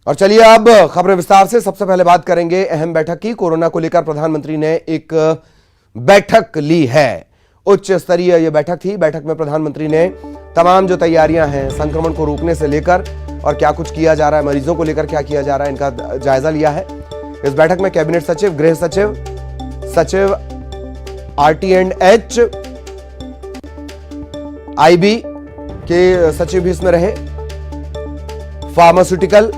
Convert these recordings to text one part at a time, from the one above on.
और चलिए अब खबरें विस्तार से। सबसे पहले बात करेंगे अहम बैठक की। कोरोना को लेकर प्रधानमंत्री ने एक बैठक ली है। उच्च स्तरीय यह बैठक थी। बैठक में प्रधानमंत्री ने तमाम जो तैयारियां हैं संक्रमण को रोकने से लेकर और क्या कुछ किया जा रहा है, मरीजों को लेकर क्या किया जा रहा है, इनका जायजा लिया है। इस बैठक में कैबिनेट सचिव, गृह सचिव, सचिव RT&H, IB के सचिव भी इसमें रहे। फार्मास्यूटिकल,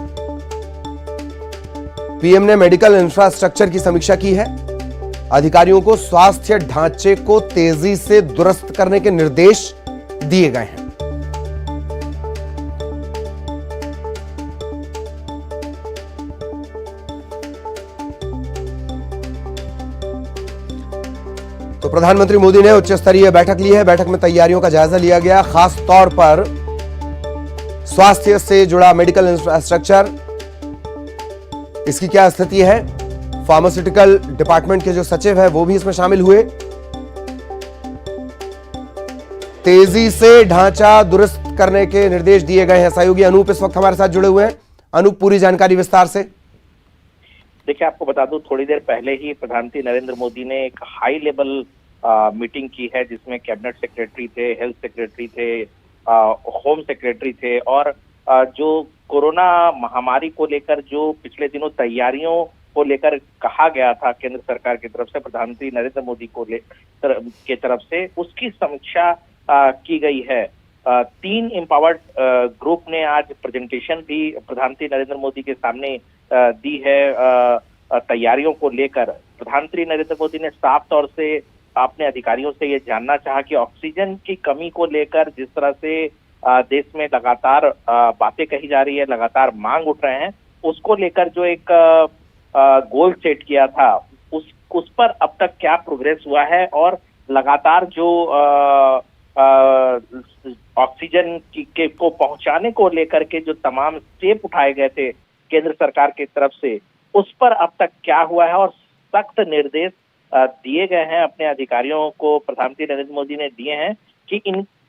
पीएम ने मेडिकल इंफ्रास्ट्रक्चर की समीक्षा की है। अधिकारियों को स्वास्थ्य ढांचे को तेजी से दुरुस्त करने के निर्देश दिए गए हैं। तो प्रधानमंत्री मोदी ने उच्च स्तरीय बैठक ली है। बैठक में तैयारियों का जायजा लिया गया, खास तौर पर स्वास्थ्य से जुड़ा मेडिकल इंफ्रास्ट्रक्चर, इसकी क्या स्थिति है। फार्मास्यूटिकल डिपार्टमेंट के जो सचिव है वो भी इसमें शामिल हुए। तेजी से ढांचा दुरुस्त करने के निर्देश दिए गए हैं। सहयोगी अनूप इस वक्त हमारे साथ जुड़े हुए हैं। अनूप, पूरी जानकारी विस्तार से। देखिए, आपको बता दूं, थोड़ी देर पहले ही प्रधानमंत्री नरेंद्र मोदी ने एक हाई लेवल मीटिंग की है, जिसमें कैबिनेट सेक्रेटरी थे, हेल्थ सेक्रेटरी थे, होम सेक्रेटरी थे और जो कोरोना महामारी को लेकर जो पिछले दिनों तैयारियों को लेकर कहा गया था केंद्र सरकार की तरफ से, प्रधानमंत्री नरेंद्र मोदी के तरफ से, उसकी समीक्षा की गई है। 3 एम्पावर्ड ग्रुप ने आज प्रेजेंटेशन भी प्रधानमंत्री नरेंद्र मोदी के सामने दी है तैयारियों को लेकर। प्रधानमंत्री नरेंद्र मोदी ने साफ तौर से अपने अधिकारियों से ये जानना चाहा कि ऑक्सीजन की कमी को लेकर जिस तरह से देश में लगातार बातें कही जा रही है, लगातार मांग उठ रहे हैं, उसको लेकर जो एक गोल सेट किया था उस पर अब तक क्या प्रोग्रेस हुआ है और लगातार जो ऑक्सीजन को पहुंचाने को लेकर के जो तमाम स्टेप उठाए गए थे केंद्र सरकार की तरफ से, उस पर अब तक क्या हुआ है और सख्त निर्देश दिए गए हैं अपने अधिकारियों को। प्रधानमंत्री नरेंद्र मोदी ने दिए हैं कि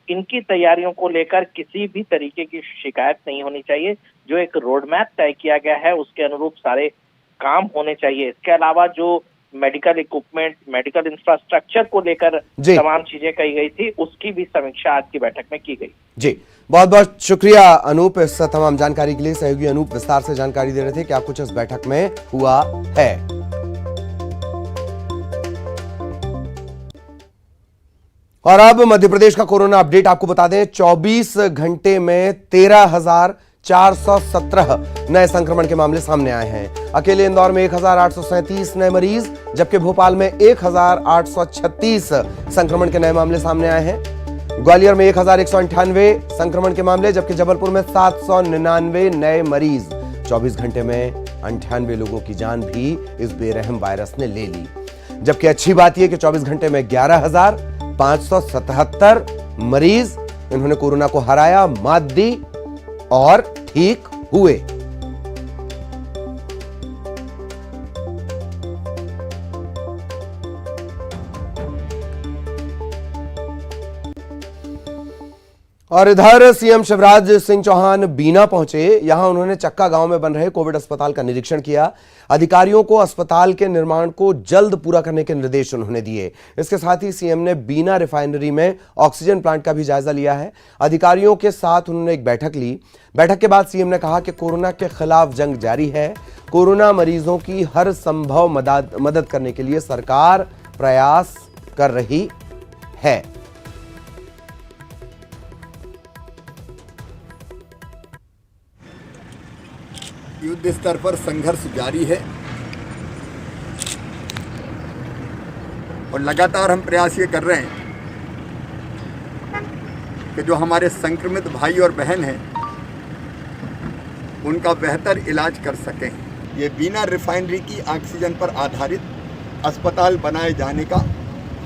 इनकी तैयारियों को लेकर किसी भी तरीके की शिकायत नहीं होनी चाहिए। जो एक रोड मैप तय किया गया है उसके अनुरूप सारे काम होने चाहिए। इसके अलावा जो मेडिकल इक्विपमेंट, मेडिकल इंफ्रास्ट्रक्चर को लेकर तमाम चीजें कही गई थी, उसकी भी समीक्षा आज की बैठक में की गई। जी, बहुत बहुत शुक्रिया अनूप इस तमाम जानकारी के लिए। सहयोगी अनूप विस्तार से जानकारी दे रहे थे क्या कुछ इस बैठक में हुआ है। और अब मध्य प्रदेश का कोरोना अपडेट आपको बता दें। 24 घंटे में 13,417 नए संक्रमण के मामले सामने आए हैं। अकेले इंदौर में 1,837 नए मरीज, जबकि भोपाल में 1,836 संक्रमण के नए मामले सामने आए हैं। ग्वालियर में 1,198 संक्रमण के मामले, जबकि जबलपुर में 799 नए मरीज। 24 घंटे में 98 लोगों की जान भी इस बेरहम वायरस ने ले ली। जबकि अच्छी बात यह कि 24 घंटे में 11,577 मरीज इन्होंने कोरोना को हराया, मात दी और ठीक हुए। और इधर सीएम शिवराज सिंह चौहान बीना पहुंचे। यहां उन्होंने चक्का गांव में बन रहे कोविड अस्पताल का निरीक्षण किया। अधिकारियों को अस्पताल के निर्माण को जल्द पूरा करने के निर्देश उन्होंने दिए। इसके साथ ही सीएम ने बीना रिफाइनरी में ऑक्सीजन प्लांट का भी जायजा लिया है। अधिकारियों के साथ उन्होंने एक बैठक ली। बैठक के बाद सीएम ने कहा कि कोरोना के खिलाफ जंग जारी है। कोरोना मरीजों की हर संभव मदद करने के लिए सरकार प्रयास कर रही है। युद्ध स्तर पर संघर्ष जारी है और लगातार हम प्रयास ये कर रहे हैं कि जो हमारे संक्रमित भाई और बहन हैं उनका बेहतर इलाज कर सकें। ये बिना रिफाइनरी की ऑक्सीजन पर आधारित अस्पताल बनाए जाने का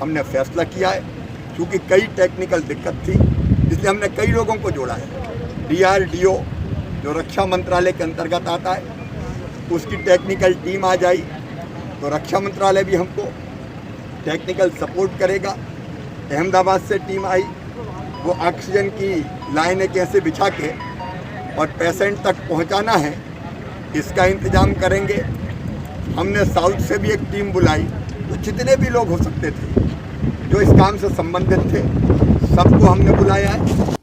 हमने फैसला किया है। क्योंकि कई टेक्निकल दिक्कत थी, इसलिए हमने कई लोगों को जोड़ा है। DRDO जो रक्षा मंत्रालय के अंतर्गत आता है, उसकी टेक्निकल टीम आ जाई तो रक्षा मंत्रालय भी हमको टेक्निकल सपोर्ट करेगा। अहमदाबाद से टीम आई, वो ऑक्सीजन की लाइनें कैसे बिछा के और पेशेंट तक पहुंचाना है, इसका इंतजाम करेंगे। हमने साउथ से भी एक टीम बुलाई, तो जितने भी लोग हो सकते थे जो इस काम से संबंधित थे सबको हमने बुलाया है।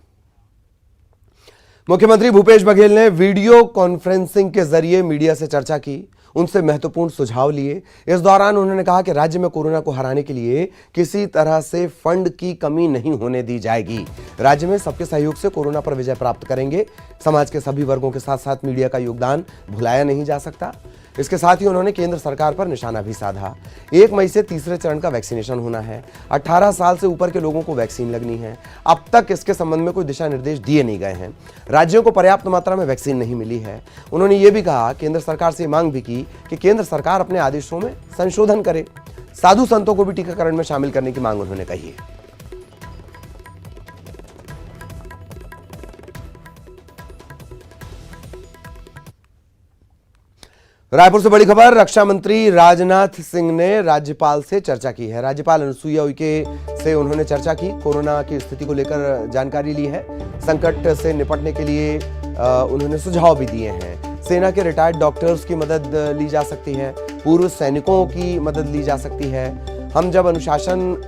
मुख्यमंत्री भूपेश बघेल ने वीडियो कॉन्फ्रेंसिंग के जरिए मीडिया से चर्चा की, उनसे महत्वपूर्ण सुझाव लिए। इस दौरान उन्होंने कहा कि राज्य में कोरोना को हराने के लिए किसी तरह से फंड की कमी नहीं होने दी जाएगी। राज्य में सबके सहयोग से कोरोना पर विजय प्राप्त करेंगे। समाज के सभी वर्गों के साथ साथ मीडिया का योगदान भुलाया नहीं जा सकता। इसके साथ ही उन्होंने केंद्र सरकार पर निशाना भी साधा। 1 मई से तीसरे चरण का वैक्सीनेशन होना है। 18 साल से ऊपर के लोगों को वैक्सीन लगनी है। अब तक इसके संबंध में कोई दिशा निर्देश दिए नहीं गए हैं। राज्यों को पर्याप्त मात्रा में वैक्सीन नहीं मिली है। उन्होंने ये भी कहा, केंद्र सरकार से मांग भी की कि केंद्र सरकार अपने आदेशों में संशोधन करे। साधु संतों को भी टीकाकरण में शामिल करने की मांग उन्होंने कही है। रायपुर से बड़ी खबर, रक्षा मंत्री राजनाथ सिंह ने राज्यपाल से चर्चा की है। राज्यपाल अनुसुईया उइके से उन्होंने चर्चा की, कोरोना की स्थिति को लेकर जानकारी ली है। संकट से निपटने के लिए उन्होंने सुझाव भी दिए हैं। सेना के रिटायर्ड डॉक्टर्स की मदद ली जा सकती है, पूर्व सैनिकों की मदद ली जा सकती है। हम जब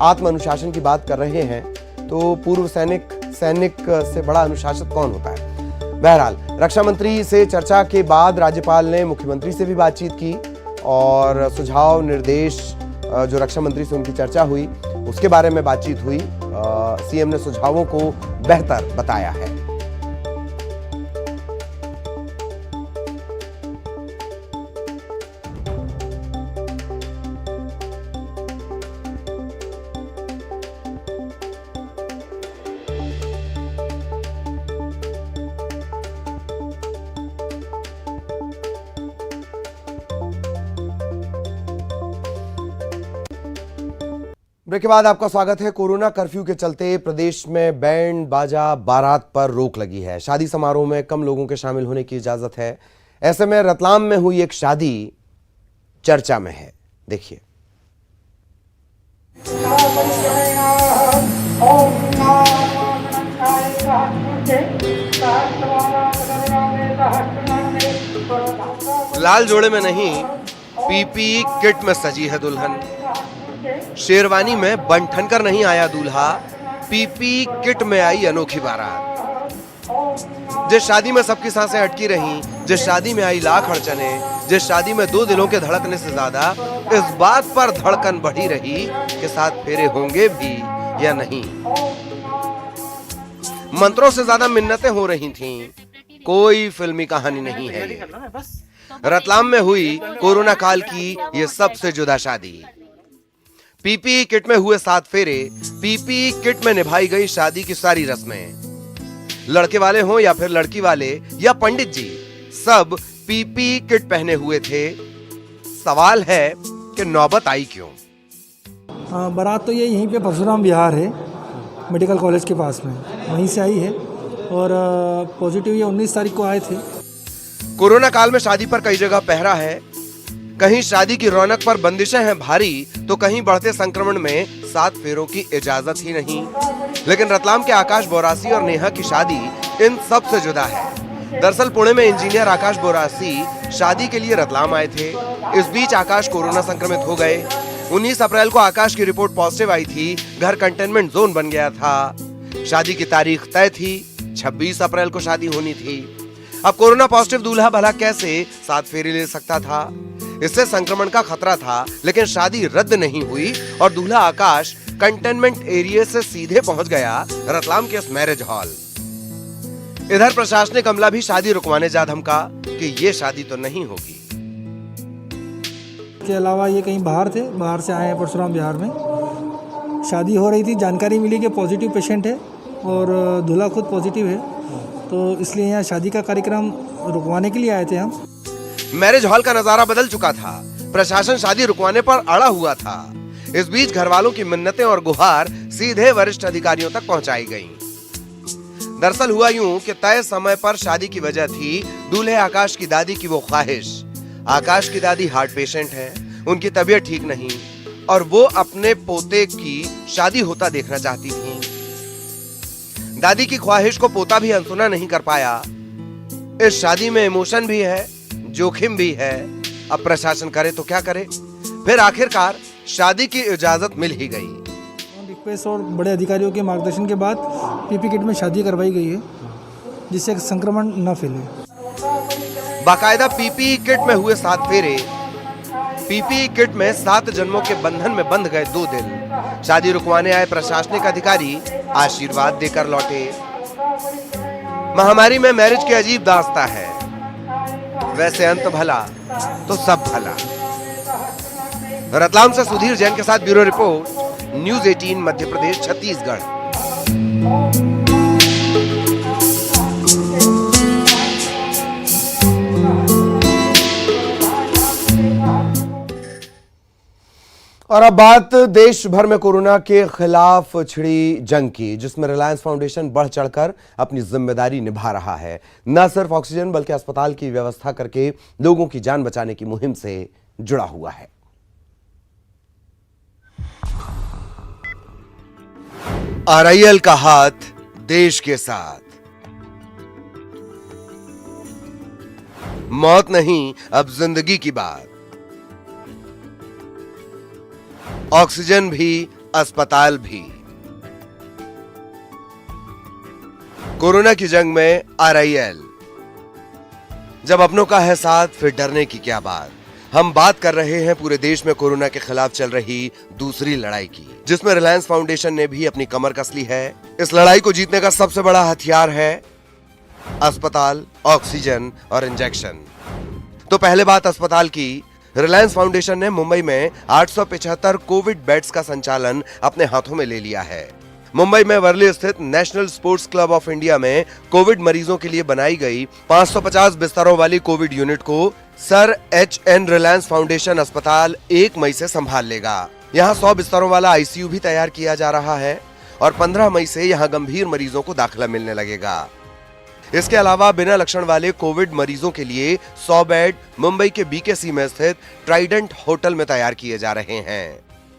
आत्म अनुशासन की बात कर रहे हैं तो पूर्व सैनिक से बड़ा अनुशासित कौन होता है। बहरहाल रक्षा मंत्री से चर्चा के बाद राज्यपाल ने मुख्यमंत्री से भी बातचीत की और सुझाव निर्देश जो रक्षा मंत्री से उनकी चर्चा हुई उसके बारे में बातचीत हुई। सीएम ने सुझावों को बेहतर बताया है। ब्रेक के बाद आपका स्वागत है। कोरोना कर्फ्यू के चलते प्रदेश में बैंड बाजा बारात पर रोक लगी है। शादी समारोह में कम लोगों के शामिल होने की इजाजत है। ऐसे में रतलाम में हुई एक शादी चर्चा में है, देखिए। लाल जोड़े में नहीं, पीपी किट में सजी है दुल्हन। शेरवानी में बंठन कर नहीं आया दूल्हा, पीपी किट में आई अनोखी बारात। जिस शादी में सबकी सांसें अटकी रहीं, जिस शादी में आई लाख अड़चने, जिस शादी में 2 दिलों के धड़कने से ज्यादा इस बात पर धड़कन बढ़ी रही कि 7 फेरे होंगे भी या नहीं। मंत्रों से ज्यादा मिन्नतें हो रही थीं, कोई फिल्मी कहानी नहीं है ये। रतलाम में हुई कोरोना काल की ये सबसे जुदा शादी। पीपी किट में हुए 7 फेरे, पीपी किट में निभाई गई शादी की सारी रस्में। लड़के वाले हों या फिर लड़की वाले या पंडित जी, सब पीपी किट पहने हुए थे। सवाल है कि नौबत आई क्यों। बारात तो ये यहीं पे परशुराम विहार है, मेडिकल कॉलेज के पास में, वहीं से आई है और पॉजिटिव ये 19 तारीख को आए थे। कोरोना काल में शादी पर कई जगह पहरा है। कहीं शादी की रौनक पर बंदिशें हैं भारी, तो कहीं बढ़ते संक्रमण में 7 फेरों की इजाजत ही नहीं। लेकिन रतलाम के आकाश बोरासी और नेहा की शादी इन सब से जुदा है। दरअसल पुणे में इंजीनियर आकाश बोरासी शादी के लिए रतलाम आए थे। इस बीच आकाश कोरोना संक्रमित हो गए। 19 अप्रैल को आकाश की रिपोर्ट पॉजिटिव आई थी। घर कंटेनमेंट जोन बन गया था। शादी की तारीख तय थी, 26 अप्रैल को शादी होनी थी। अब कोरोना पॉजिटिव दूल्हा भला कैसे 7 फेरे ले सकता था। इससे संक्रमण का खतरा था, लेकिन शादी रद्द नहीं हुई और दूल्हा आकाश कंटेनमेंट एरिया से सीधे पहुंच गया रतलाम के इस मैरिज हॉल। इधर प्रशासनिक अमला भी शादी रुकवाने जा धमका कि ये शादी तो नहीं होगी। के अलावा ये कहीं बाहर थे, बाहर से आए हैं परशुराम विहार में। शादी हो रही थी, जानकारी मिली कि पॉजिटिव पेशेंट है और दूल्हा खुद पॉजिटिव है, तो इसलिए यहाँ शादी का कार्यक्रम रुकवाने के लिए आए थे हम। मैरिज हॉल का नजारा बदल चुका था। प्रशासन शादी रुकवाने पर अड़ा हुआ था। इस बीच घर वालों की मिन्नतें और गुहार सीधे वरिष्ठ अधिकारियों तक पहुंचाई गईं। दरअसल हुआ यूं कि तय समय पर शादी की वजह थी दूल्हे आकाश की दादी की वो ख्वाहिश। आकाश की दादी हार्ट पेशेंट है, उनकी तबीयत ठीक नहीं और वो अपने पोते की शादी होता देखना चाहती थी। दादी की ख्वाहिश को पोता भी अनसुना नहीं कर पाया। इस शादी में इमोशन भी है, जोखिम भी है। अब प्रशासन करे तो क्या करे। फिर आखिरकार शादी की इजाजत मिल ही गई। रिक्वेस्ट और बड़े अधिकारियों के मार्गदर्शन के बाद पीपी किट में शादी करवाई गई है, जिससे संक्रमण न फैले। बाकायदा पीपीई किट में हुए 7 फेरे। पीपीई किट में 7 जन्मों के बंधन में बंध गए 2 दिल। शादी रुकवाने आए प्रशासनिक अधिकारी आशीर्वाद देकर लौटे। महामारी में मैरिज की अजीब दास्तां है। वैसे अंत भला तो सब भला। रतलाम से सुधीर जैन के साथ bureau report, news 18 Madhya Pradesh Chhattisgarh. और अब बात देश भर में कोरोना के खिलाफ छिड़ी जंग की, जिसमें रिलायंस फाउंडेशन बढ़ चढ़कर अपनी जिम्मेदारी निभा रहा है। न सिर्फ ऑक्सीजन बल्कि अस्पताल की व्यवस्था करके लोगों की जान बचाने की मुहिम से जुड़ा हुआ है। आरआईएल का हाथ देश के साथ। मौत नहीं, अब जिंदगी की बात। ऑक्सीजन भी, अस्पताल भी। कोरोना की जंग में आरआईएल। जब अपनों का है साथ, फिर डरने की क्या बात। हम बात कर रहे हैं पूरे देश में कोरोना के खिलाफ चल रही दूसरी लड़ाई की, जिसमें रिलायंस फाउंडेशन ने भी अपनी कमर कस ली है। इस लड़ाई को जीतने का सबसे बड़ा हथियार है अस्पताल, ऑक्सीजन और इंजेक्शन। तो पहले बात अस्पताल की। रिलायंस फाउंडेशन ने मुंबई में 875 कोविड बेड्स का संचालन अपने हाथों में ले लिया है। मुंबई में वर्ली स्थित national sports club of India में कोविड मरीजों के लिए बनाई गई 550 बिस्तरों वाली कोविड यूनिट को सर एच.एन. रिलायंस फाउंडेशन अस्पताल 1 मई से संभाल लेगा। यहां 100 बिस्तरों वाला आईसीयू भी तैयार किया जा रहा है और 15 मई से यहां गंभीर मरीजों को दाखिला मिलने लगेगा। इसके अलावा बिना लक्षण वाले कोविड मरीजों के लिए 100 बेड मुंबई के बीकेसी में स्थित ट्राइडेंट होटल में तैयार किए जा रहे हैं।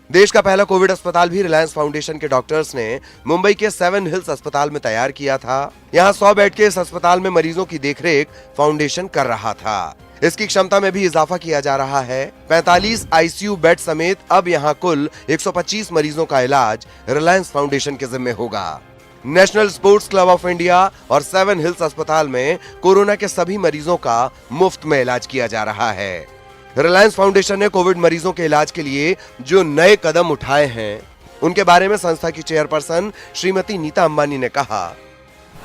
देश का पहला कोविड अस्पताल भी रिलायंस फाउंडेशन के डॉक्टर्स ने मुंबई के 7 हिल्स अस्पताल में तैयार किया था। यहां 100 बेड के इस अस्पताल में मरीजों की देखरेख फाउंडेशन कर रहा था। इसकी क्षमता में भी इजाफा किया जा रहा है। 45 आईसीयू बेड समेत अब यहां कुल 125 मरीजों का इलाज रिलायंस फाउंडेशन के जिम्मे होगा। National sports club of India और 7 हिल्स अस्पताल में कोरोना के सभी मरीजों का मुफ्त में इलाज किया जा रहा है। रिलायंस फाउंडेशन ने कोविड मरीजों के इलाज के लिए जो नए कदम उठाए हैं, उनके बारे में संस्था की चेयरपर्सन श्रीमती नीता अंबानी ने कहा,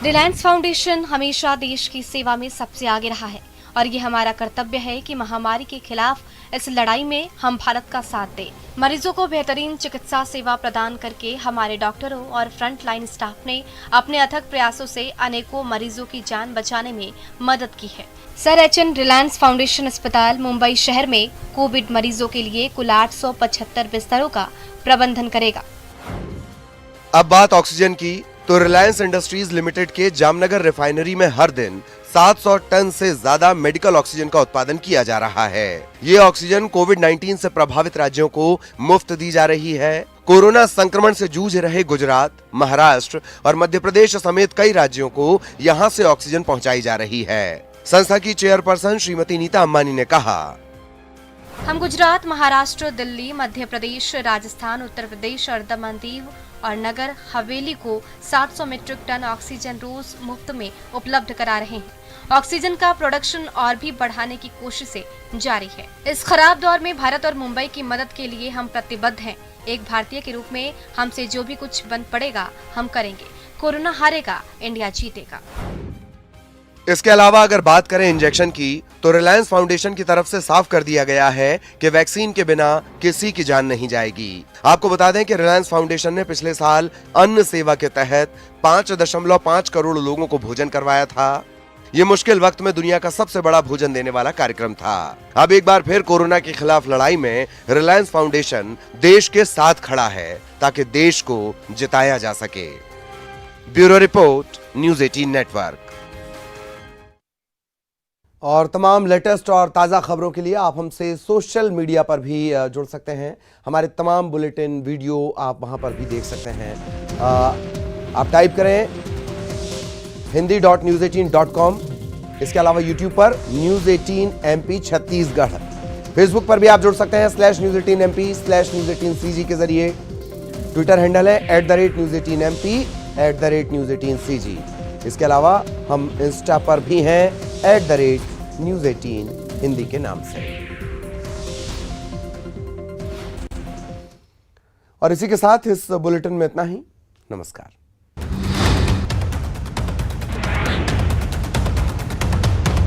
रिलायंस फाउंडेशन हमेशा देश की सेवा में सबसे आगे रहा है और ये हमारा कर्तव्य है कि महामारी के खिलाफ इस लड़ाई में हम भारत का साथ दें। मरीजों को बेहतरीन चिकित्सा सेवा प्रदान करके हमारे डॉक्टरों और फ्रंट लाइन स्टाफ ने अपने अथक प्रयासों से अनेकों मरीजों की जान बचाने में मदद की है। Sir H.N.. रिलायंस फाउंडेशन अस्पताल मुंबई शहर में कोविड मरीजों के लिए कुल 875 बिस्तरों का प्रबंधन करेगा। अब बात ऑक्सीजन की, तो रिलायंस इंडस्ट्रीज लिमिटेड के जामनगर रिफाइनरी में हर दिन 700 टन से ज्यादा मेडिकल ऑक्सीजन का उत्पादन किया जा रहा है। ये ऑक्सीजन कोविड-19 से प्रभावित राज्यों को मुफ्त दी जा रही है। कोरोना संक्रमण से जूझ रहे गुजरात, महाराष्ट्र और मध्य प्रदेश समेत कई राज्यों को यहां से ऑक्सीजन पहुंचाई जा रही है। संस्था की चेयरपर्सन श्रीमती नीता अंबानी ने कहा, हम गुजरात, महाराष्ट्र, दिल्ली, मध्य प्रदेश, राजस्थान, उत्तर प्रदेश और दमन दीव और नगर हवेली को 700 मीट्रिक टन ऑक्सीजन रोज मुफ्त में उपलब्ध करा रहे हैं। ऑक्सीजन का प्रोडक्शन और भी बढ़ाने की कोशिशें जारी है। इस खराब दौर में भारत और मुंबई की मदद के लिए हम प्रतिबद्ध हैं। एक भारतीय के रूप में हमसे जो भी कुछ बन पड़ेगा हम करेंगे। कोरोना हारेगा, इंडिया जीतेगा। इसके अलावा अगर बात करें इंजेक्शन की, तो रिलायंस फाउंडेशन की तरफ से साफ कर दिया गया है कि वैक्सीन के बिना किसी की जान नहीं जाएगी। आपको बता दें कि रिलायंस फाउंडेशन ने पिछले साल अन्न सेवा के तहत 5.5 करोड़ लोगों को भोजन करवाया था। ये मुश्किल वक्त में दुनिया का सबसे बड़ा भोजन देने वाला कार्यक्रम था। अब एक बार फिर कोरोना के खिलाफ लड़ाई में रिलायंस फाउंडेशन देश के साथ खड़ा है ताकि देश को जिताया जा सके। Bureau report, news 18 network. और तमाम लेटेस्ट और ताज़ा खबरों के लिए आप हमसे सोशल मीडिया पर भी जुड़ सकते हैं। हमारे तमाम बुलेटिन, वीडियो आप वहां पर भी देख सकते हैं। आप टाइप करें hindi.news18.com इसके अलावा यूट्यूब पर न्यूज 18 MP छत्तीसगढ़, फेसबुक पर भी आप जुड़ सकते हैं /News 18 MP /News 18 CG के जरिए। ट्विटर हैंडल है @News 18 MP @News 18 CG। इसके अलावा हम इंस्टा पर भी हैं @News 18 हिंदी के नाम से। और इसी के साथ इस बुलेटिन में इतना ही। नमस्कार।